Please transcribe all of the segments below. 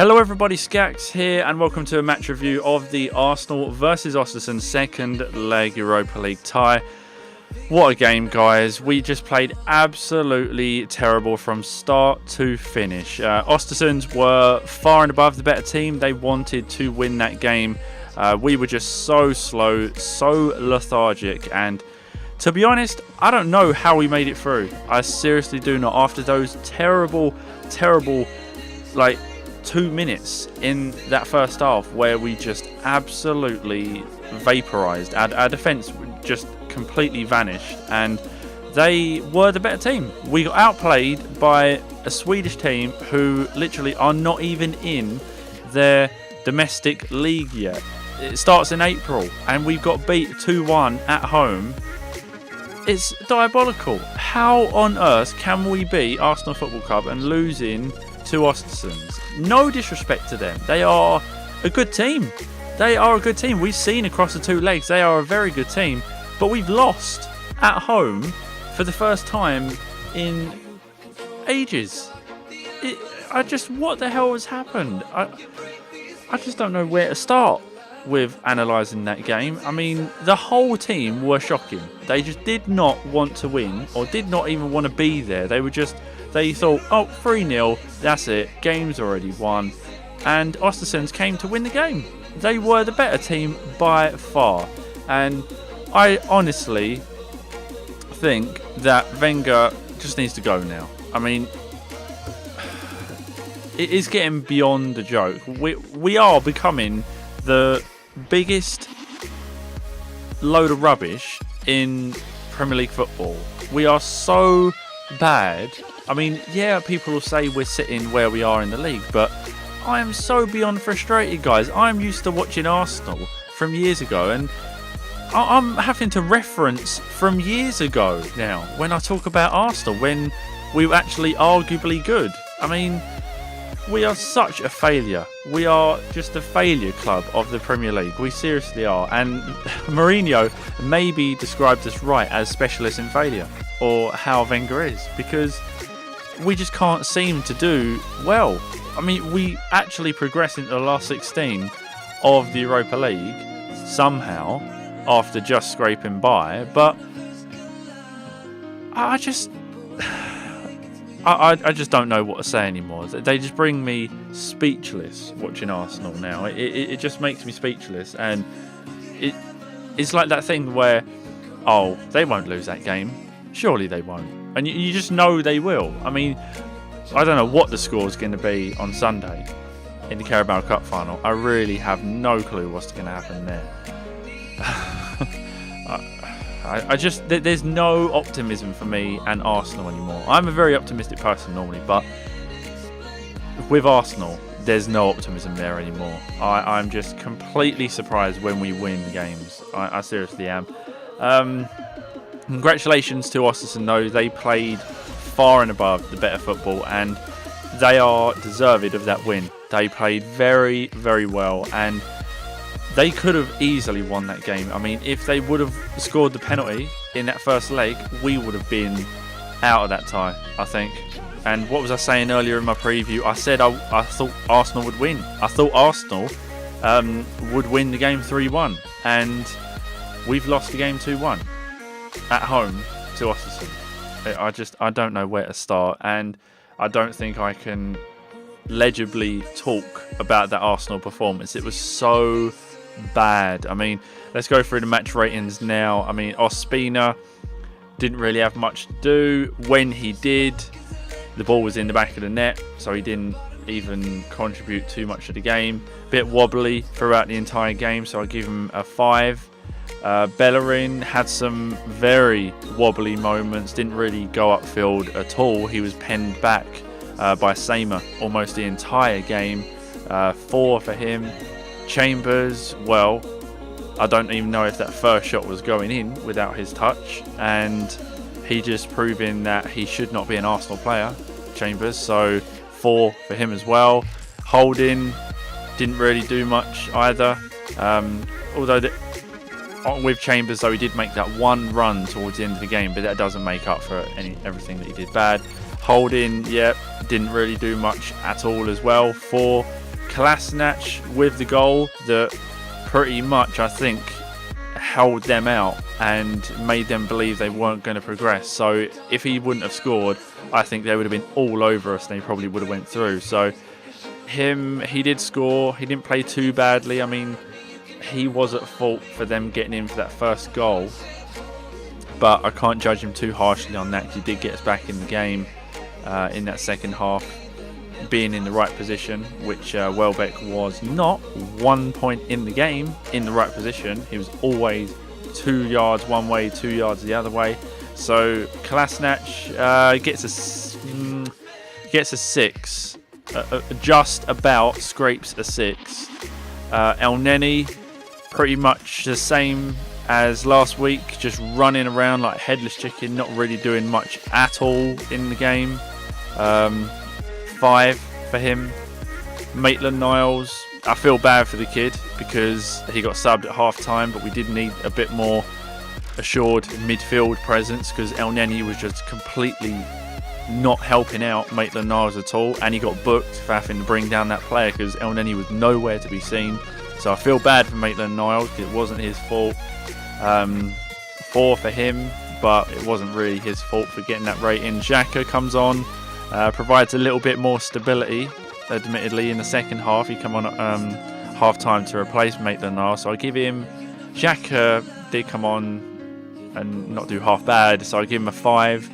Hello everybody, Skax here and welcome to a match review of the Arsenal versus Ostersunds second leg Europa League tie. What a game, guys. We just played absolutely terrible from start to finish. Ostersunds were far and above the better team. They wanted to win that game. We were just so slow, so lethargic, and to be honest, I don't know how we made it through. I seriously do not. After those terrible 2 minutes in that first half where we just absolutely vaporized. Our defence just completely vanished and they were the better team. We got outplayed by a Swedish team who literally are not even in their domestic league yet. It starts in April and we've got beat 2-1 at home. It's diabolical. How on earth can we beat Arsenal Football Club and losing to Ostersunds? No disrespect to them. They are a good team. They are a good team. We've seen across the two legs they are a very good team. But we've lost at home for the first time in ages. What the hell has happened? I just don't know where to start with analysing that game. I mean, the whole team were shocking. They just did not want to win or did not even want to be there. They thought, oh, 3-0, that's it, game's already won. And Ostersunds came to win the game. They were the better team by far. And I honestly think that Wenger just needs to go now. I mean, it is getting beyond the joke. We are becoming the biggest load of rubbish in Premier League football. We are so bad. I mean, yeah, people will say we're sitting where we are in the league, but I am so beyond frustrated, guys. I'm used to watching Arsenal from years ago, and I'm having to reference from years ago now when I talk about Arsenal, when we were actually arguably good. I mean, we are such a failure. We are just a failure club of the Premier League. We seriously are. And Mourinho maybe described us right as specialists in failure, or how Wenger is, because we just can't seem to do well. I mean, we actually progressed into the last 16 of the Europa League somehow after just scraping by, but I just don't know what to say anymore. They just bring me speechless watching Arsenal now. It just makes me speechless, and it's like that thing where, oh, they won't lose that game. Surely they won't. And you just know they will. I mean, I don't know what the score is going to be on Sunday in the Carabao Cup final. I really have no clue what's going to happen there. There's no optimism for me and Arsenal anymore. I'm a very optimistic person normally, but with Arsenal, there's no optimism there anymore. I'm just completely surprised when we win games. I seriously am. Congratulations to Ostersunds, though. They played far and above the better football, and they are deserved of that win. They played very, very well, and they could have easily won that game. I mean, if they would have scored the penalty in that first leg, we would have been out of that tie, I think. And what was I saying earlier in my preview? I said I thought Arsenal would win. I thought Arsenal would win the game 3-1, and we've lost the game 2-1 at home to Ostersunds. I don't know where to start, and I don't think I can legibly talk about that Arsenal performance. It was so bad. I mean, let's go through the match ratings now. I mean, Ospina didn't really have much to do. When he did, the ball was in the back of the net, so he didn't even contribute too much to the game. Bit wobbly throughout the entire game, so I give him a 5. Bellerin had some very wobbly moments, didn't really go upfield at all. He was penned back by Samer almost the entire game. 4 for him. Chambers, well, I don't even know if that first shot was going in without his touch, and he just proving that he should not be an Arsenal player, Chambers, so 4 for him as well. Holding didn't really do much either, although with Chambers, though, he did make that one run towards the end of the game, but that doesn't make up for everything that he did bad. Holding, yeah, didn't really do much at all as well. 4. Kolasinac with the goal that pretty much, I think, held them out and made them believe they weren't going to progress. So if he wouldn't have scored, I think they would have been all over us and they probably would have went through. So he did score. He didn't play too badly. I mean, he was at fault for them getting in for that first goal, but I can't judge him too harshly on that, because he did get us back in the game in that second half, being in the right position, which Welbeck was not. 1 point in the game in the right position. He was always 2 yards one way, 2 yards the other way. So Kolasinac gets a 6, just about scrapes a 6. El Neni, pretty much the same as last week, just running around like headless chicken, not really doing much at all in the game. 5 for him. Maitland-Niles, I feel bad for the kid because he got subbed at half time, but we did need a bit more assured midfield presence, because El Neni was just completely not helping out Maitland-Niles at all, and he got booked for having to bring down that player because El Neni was nowhere to be seen. So I feel bad for Maitland-Niles because it wasn't his fault. 4 for him, but it wasn't really his fault for getting that rating. Xhaka comes on, provides a little bit more stability, admittedly, in the second half. He come on at half time to replace Maitland-Niles, so I give him... Xhaka did come on and not do half bad, so I give him a 5.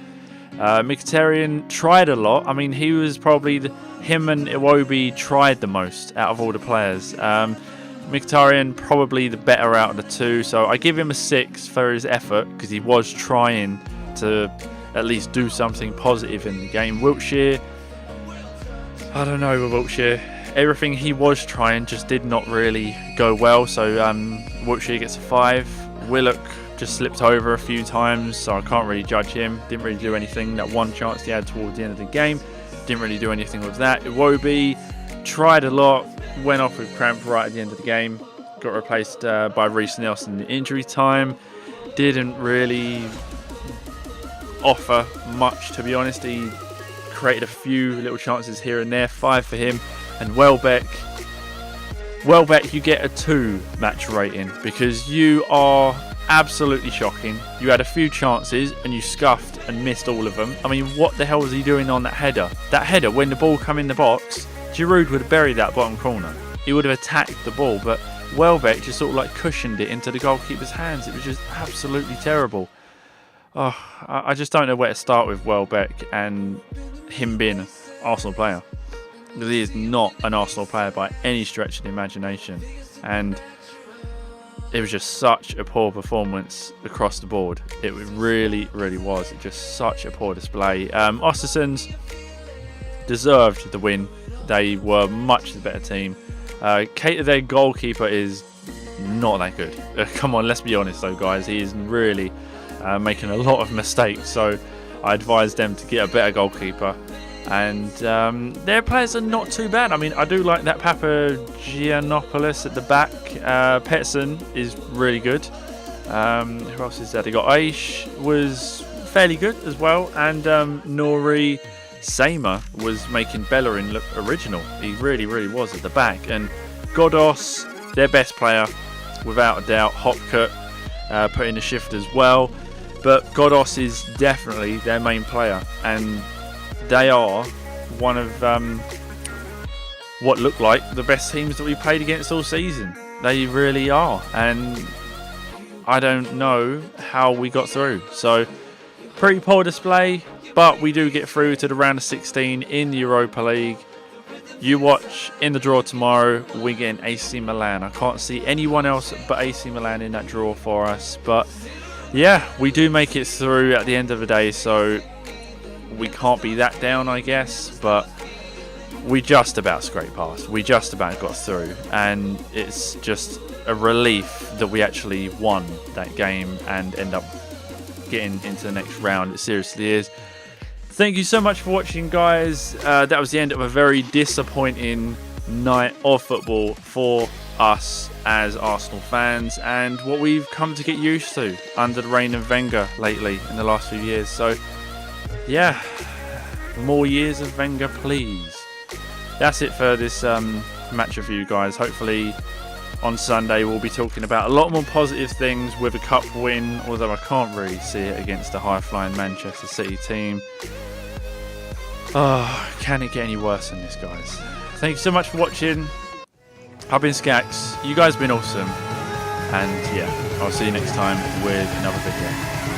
Mkhitaryan tried a lot. I mean, he was probably... him and Iwobi tried the most out of all the players. Mkhitaryan probably the better out of the two, so I give him a 6 for his effort, because he was trying to at least do something positive in the game. Wiltshire, I don't know with Wiltshire. Everything he was trying just did not really go well, so Wiltshire gets a 5. Willock just slipped over a few times, so I can't really judge him. Didn't really do anything. That one chance he had towards the end of the game, didn't really do anything with that. Iwobi tried a lot, went off with cramp right at the end of the game, got replaced by Reece Nelson in injury time. Didn't really offer much, to be honest. He created a few little chances here and there. 5 for him. And Welbeck, you get a 2 match rating, because you are absolutely shocking. You had a few chances and you scuffed and missed all of them. I mean, what the hell was he doing on that header? That header, when the ball come in the box, Giroud would have buried that bottom corner. He would have attacked the ball, but Welbeck just sort of like cushioned it into the goalkeeper's hands. It was just absolutely terrible. Oh, I just don't know where to start with Welbeck and him being an Arsenal player. Because he is not an Arsenal player by any stretch of the imagination. And it was just such a poor performance across the board. It really, really was. It just such a poor display. Ostersunds deserved the win. They were much the better team. Their goalkeeper is not that good. Come on, let's be honest though, guys. He is really making a lot of mistakes. So I advise them to get a better goalkeeper. And their players are not too bad. I mean, I do like that Papagiannopoulos at the back. Petson is really good. Who else is there? They got Aish, was fairly good as well. And Nori Samer was making Bellerin look original. He really, really was at the back. And Godos, their best player, without a doubt. Hopkett put in a shift as well. But Godos is definitely their main player. And they are one of what looked like the best teams that we played against all season. They really are. And I don't know how we got through. So, pretty poor display. But we do get through to the round of 16 in the Europa League. You watch in the draw tomorrow, we get AC Milan. I can't see anyone else but AC Milan in that draw for us. But yeah, we do make it through at the end of the day. So we can't be that down, I guess. But we just about scraped past. We just about got through. And it's just a relief that we actually won that game and end up getting into the next round. It seriously is. Thank you so much for watching, guys. That was the end of a very disappointing night of football for us as Arsenal fans, and what we've come to get used to under the reign of Wenger lately in the last few years. So, yeah, more years of Wenger, please. That's it for this match for you guys. Hopefully on Sunday we'll be talking about a lot more positive things with a cup win, although I can't really see it against a high-flying Manchester City team. Oh, can it get any worse than this, guys? Thank you so much for watching. I've been Skax. You guys have been awesome. And yeah, I'll see you next time with another video.